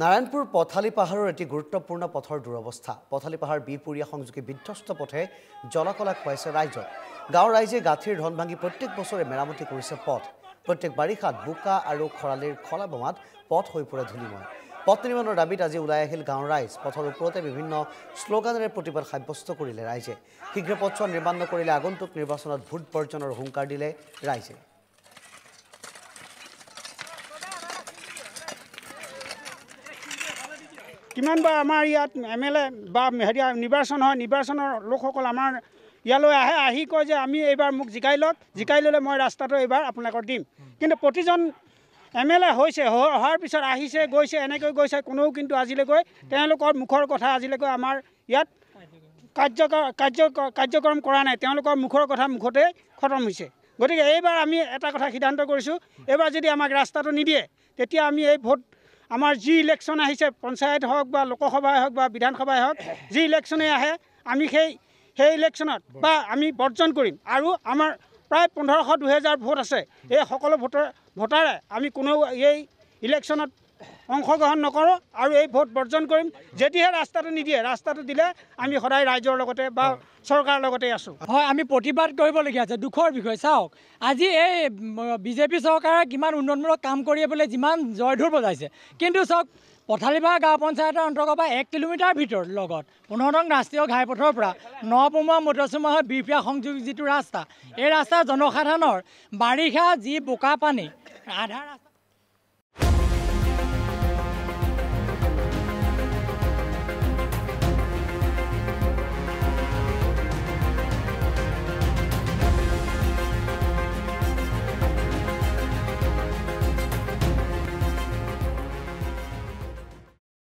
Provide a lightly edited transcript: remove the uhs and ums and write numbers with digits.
নাৰায়ণপুৰ পথালি পাহাৰৰ এটি গুৰুত্বপূৰ্ণ পথৰ দুৰৱস্থা। পথালি পাহাৰ বিপুৰীয়া সংযোগী বিধ্বস্ত পথে জলকলা খুৱাইছে ৰাইজক। গাঁৱৰ ৰাইজে গাঁঠিৰ ধন ভাঙি প্ৰত্যেক বছৰে মেৰামতি কৰিছে পথ। প্ৰত্যেক বাৰিষাত বোকা আৰু খৰালিৰ খলা বমাত পথ হৈ পৰে ধূলিময়। পথ নিৰ্মাণৰ দাবীত আজি ওলাই আহিল গাঁৱৰ ৰাইজ। পথৰ ওপৰতে বিভিন্ন শ্লোগানেৰে প্ৰতিবাদ সাব্যস্ত কৰিলে ৰাইজে। শীঘ্ৰে পথছোৱা নিৰ্মাণ নকৰিলে আগন্তুক নিৰ্বাচনত ভোট বৰ্জনৰ হুংকাৰ দিলে ৰাইজে। কিমানবাৰ আমাৰ ইয়াত MLA বা নিৰ্বাচন হয়, নিৰ্বাচনৰ লোকসকল আমাৰ ইয়ালৈ আহি কয় যে আমি এইবাৰ মোক জিকাই লওক, জিকাই ল'লে মই ৰাস্তাটো এইবাৰ আপোনালোকক দিম। কিন্তু প্ৰতিজন MLA হৈছে, হোৱাৰ পিছত আহিছে গৈছে, এনেকৈ গৈছে, কোনেও কিন্তু আজিলৈকে তেওঁলোকৰ মুখৰ কথা আজিলৈকে আমাৰ ইয়াত কাৰ্যক্ৰম কৰা নাই। তেওঁলোকৰ মুখৰ কথা মুখতে খতম হৈছে। গতিকে এইবাৰ আমি এটা কথা সিদ্ধান্ত কৰিছোঁ, এইবাৰ যদি আমাক ৰাস্তাটো নিদিয়ে তেতিয়া আমি এই ভোট আমাৰ যি ইলেকশ্যন আহিছে, পঞ্চায়ত হওক বা লোকসভাই হওক বা বিধানসভাই হওক, যি ইলেকশ্যনে আহে আমি সেই ইলেকশ্যনত বা আমি বৰ্জন কৰিম। আৰু আমাৰ প্ৰায় 1500-2000 ভোট আছে। এই সকলো ভোটাৰে আমি কোনেও এই ইলেকশ্যনত অংশগ্ৰহণ নকৰোঁ আৰু এই ভোট বৰ্জন কৰিম। যদিহে ৰাস্তাটো নিদিয়ে, ৰাস্তাটো দিলে আমি সদায় ৰাইজৰ লগতে বা চৰকাৰৰ লগতে আছোঁ। হয়, আমি প্ৰতিবাদ কৰিবলগীয়া আছে। দুখৰ বিষয় চাওক, আজি এই বিজেপি চৰকাৰে কিমান উন্নতমূলক কাম কৰি পেলাই যিমান জয়ঢোল বজাইছে, কিন্তু চাওক পথালিপাহাৰ গাঁও পঞ্চায়তৰ অন্তৰ্গত 1 কিলোমিটাৰ ভিতৰত লগত 15 নং ৰাষ্ট্ৰীয় ঘাইপথৰ পৰা নপমোৱা মটৰচুমা হৈ বিৰপীয়া সংযোগ যিটো ৰাস্তা, এই ৰাস্তা জনসাধাৰণৰ বাৰিষা যি বোকা পানী আধা ৰাস্তা